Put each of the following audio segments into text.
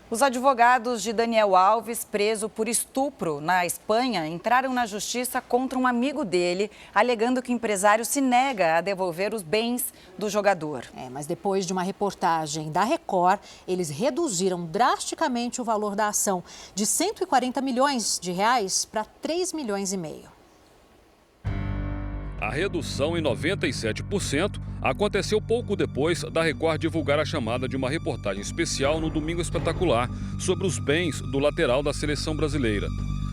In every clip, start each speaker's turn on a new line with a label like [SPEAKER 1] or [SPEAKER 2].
[SPEAKER 1] Os advogados de Daniel Alves, preso por estupro na Espanha, entraram na justiça contra um amigo dele, alegando que o empresário se nega a devolver os bens do jogador.
[SPEAKER 2] Mas depois de uma reportagem da Record, eles reduziram drasticamente o valor da ação de 140 milhões de reais para 3 milhões e meio.
[SPEAKER 3] A redução em 97% aconteceu pouco depois da Record divulgar a chamada de uma reportagem especial no Domingo Espetacular sobre os bens do lateral da seleção brasileira.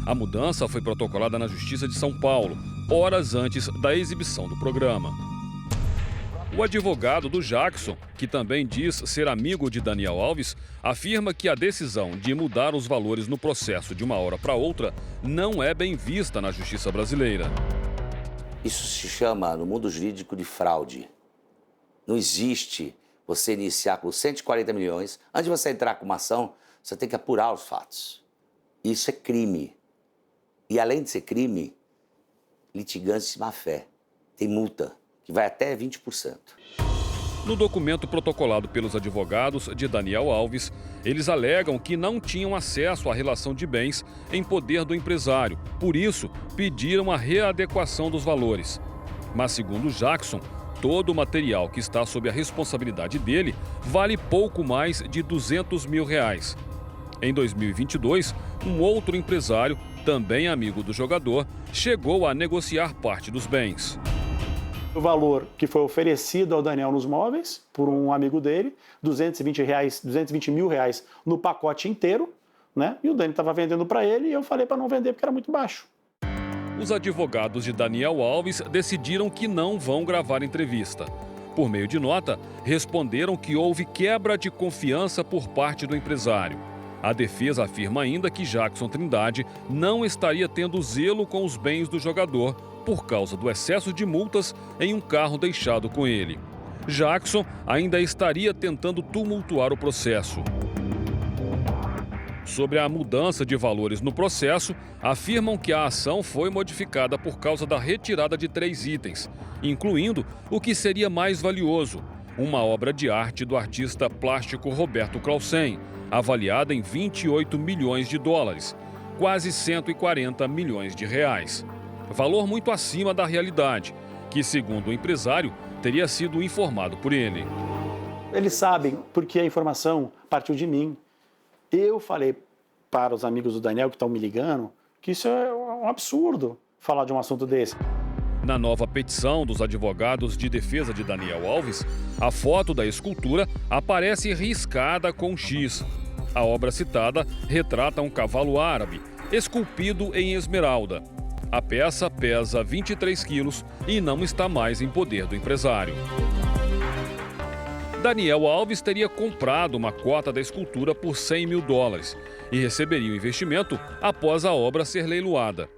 [SPEAKER 3] A mudança foi protocolada na Justiça de São Paulo, horas antes da exibição do programa. O advogado do Jackson, que também diz ser amigo de Daniel Alves, afirma que a decisão de mudar os valores no processo de uma hora para outra não é bem vista na justiça brasileira.
[SPEAKER 4] Isso se chama, no mundo jurídico, de fraude. Não existe você iniciar com 140 milhões. Antes de você entrar com uma ação, você tem que apurar os fatos. Isso é crime. E além de ser crime, litigante de má fé. Tem multa, que vai até 20%.
[SPEAKER 3] No documento protocolado pelos advogados de Daniel Alves, eles alegam que não tinham acesso à relação de bens em poder do empresário. Por isso, pediram a readequação dos valores. Mas, segundo Jackson, todo o material que está sob a responsabilidade dele vale pouco mais de 200 mil reais. Em 2022, um outro empresário, também amigo do jogador, chegou a negociar parte dos bens.
[SPEAKER 5] O valor que foi oferecido ao Daniel nos móveis, por um amigo dele, 220 mil reais no pacote inteiro, né? E o Dani estava vendendo para ele e eu falei para não vender porque era muito baixo.
[SPEAKER 3] Os advogados de Daniel Alves decidiram que não vão gravar entrevista. Por meio de nota, responderam que houve quebra de confiança por parte do empresário. A defesa afirma ainda que Jackson Trindade não estaria tendo zelo com os bens do jogador por causa do excesso de multas em um carro deixado com ele. Jackson ainda estaria tentando tumultuar o processo. Sobre a mudança de valores no processo, afirmam que a ação foi modificada por causa da retirada de 3 itens, incluindo o que seria mais valioso, uma obra de arte do artista plástico Roberto Clausen, avaliada em 28 milhões de dólares, quase 140 milhões de reais. Valor muito acima da realidade, que, segundo o empresário, teria sido informado por ele.
[SPEAKER 5] Eles sabem porque a informação partiu de mim. Eu falei para os amigos do Daniel que estão me ligando que isso é um absurdo falar de um assunto desse.
[SPEAKER 3] Na nova petição dos advogados de defesa de Daniel Alves, a foto da escultura aparece riscada com X. A obra citada retrata um cavalo árabe, esculpido em esmeralda. A peça pesa 23 quilos e não está mais em poder do empresário. Daniel Alves teria comprado uma cota da escultura por 100 mil dólares e receberia o investimento após a obra ser leiloada.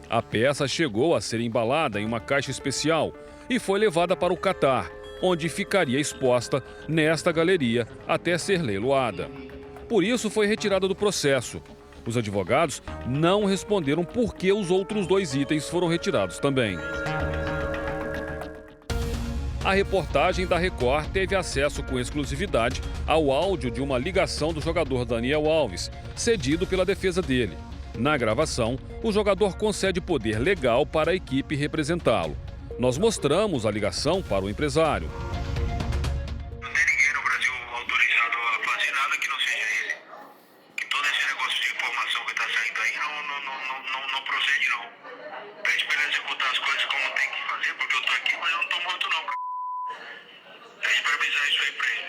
[SPEAKER 3] A peça chegou a ser embalada em uma caixa especial e foi levada para o Catar, onde ficaria exposta nesta galeria até ser leiloada. Por isso foi retirada do processo. Os advogados não responderam por que os outros 2 itens foram retirados também. A reportagem da Record teve acesso com exclusividade ao áudio de uma ligação do jogador Daniel Alves, cedido pela defesa dele. Na gravação, o jogador concede poder legal para a equipe representá-lo. Nós mostramos a ligação para o empresário.
[SPEAKER 6] Não tem ninguém no Brasil autorizado a fazer nada que não seja ele. Que todo esse negócio de informação que está saindo aí não procede, não. Pede para ele executar as coisas como tem que fazer, porque eu tô aqui, mas eu não tô morto, não. Pede para avisar isso aí para ele.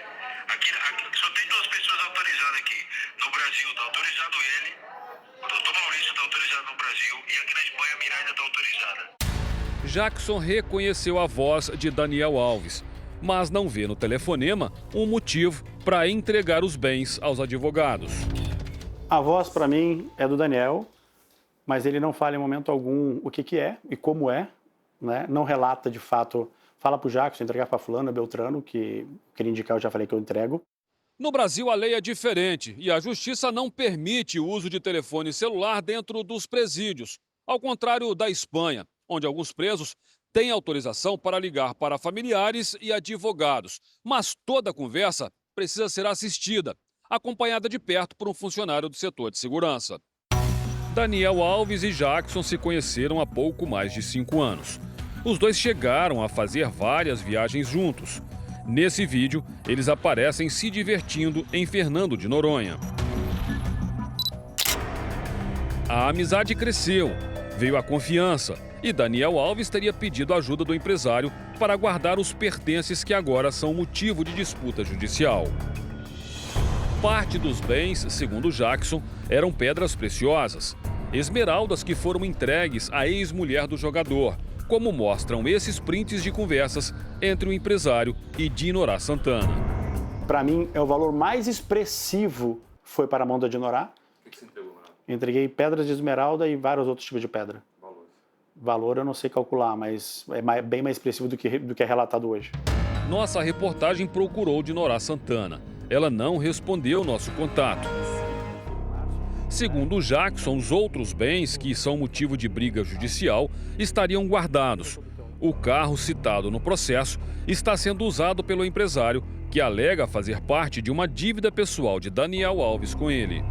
[SPEAKER 6] Aqui só tem 2 pessoas autorizadas aqui. No Brasil está autorizado ele, o doutor Maurício está autorizado no Brasil e aqui na Espanha a Miranda está autorizada.
[SPEAKER 3] Jackson reconheceu a voz de Daniel Alves, mas não vê no telefonema um motivo para entregar os bens aos advogados.
[SPEAKER 5] A voz, para mim, é do Daniel, mas ele não fala em momento algum o que é e como é, né? Não relata de fato, fala para o Jackson entregar para fulano, Beltrano, que ele indicar, eu já falei que eu entrego.
[SPEAKER 3] No Brasil, a lei é diferente e a justiça não permite o uso de telefone celular dentro dos presídios, ao contrário da Espanha, onde alguns presos têm autorização para ligar para familiares e advogados. Mas toda conversa precisa ser assistida. acompanhada de perto por um funcionário do setor de segurança. Daniel Alves e Jackson se conheceram há pouco mais de 5 anos. Os dois chegaram a fazer várias viagens juntos. Nesse vídeo, eles aparecem se divertindo em Fernando de Noronha. A amizade cresceu, veio a confiança e Daniel Alves teria pedido ajuda do empresário para guardar os pertences que agora são motivo de disputa judicial. Parte dos bens, segundo Jackson, eram pedras preciosas, esmeraldas que foram entregues à ex-mulher do jogador, como mostram esses prints de conversas entre o empresário e Dinorá Santana.
[SPEAKER 5] Para mim, é o valor mais expressivo foi para a mão da Dinorá.
[SPEAKER 3] O que você entregou?
[SPEAKER 5] Entreguei pedras de esmeralda e vários outros tipos de pedra. Valor eu não sei calcular, mas é bem mais expressivo do que é relatado hoje.
[SPEAKER 3] Nossa reportagem procurou Dinorá Santana. Ela não respondeu nosso contato. Segundo Jackson, os outros bens, que são motivo de briga judicial, estariam guardados. O carro citado no processo está sendo usado pelo empresário, que alega fazer parte de uma dívida pessoal de Daniel Alves com ele.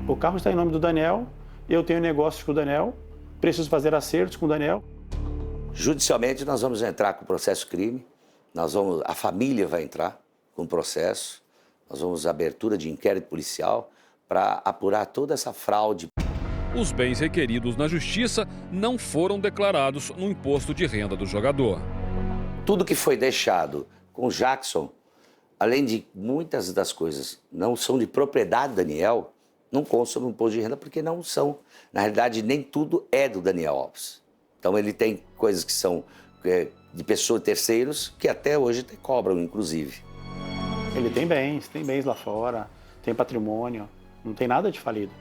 [SPEAKER 5] O carro está em nome do Daniel, eu tenho negócios com o Daniel, preciso fazer acertos com o Daniel.
[SPEAKER 4] Judicialmente, nós vamos entrar com o processo crime, a família vai entrar com o processo, nós vamos abertura de inquérito policial para apurar toda essa fraude.
[SPEAKER 3] Os bens requeridos na justiça não foram declarados no imposto de renda do jogador.
[SPEAKER 4] Tudo que foi deixado com o Jackson, além de muitas das coisas não são de propriedade do Daniel, não constam no imposto de renda porque não são. Na realidade, nem tudo é do Daniel Alves. Então ele tem coisas que são de pessoas terceiros que até hoje cobram, inclusive.
[SPEAKER 5] Ele tem bens lá fora, tem patrimônio, não tem nada de falido.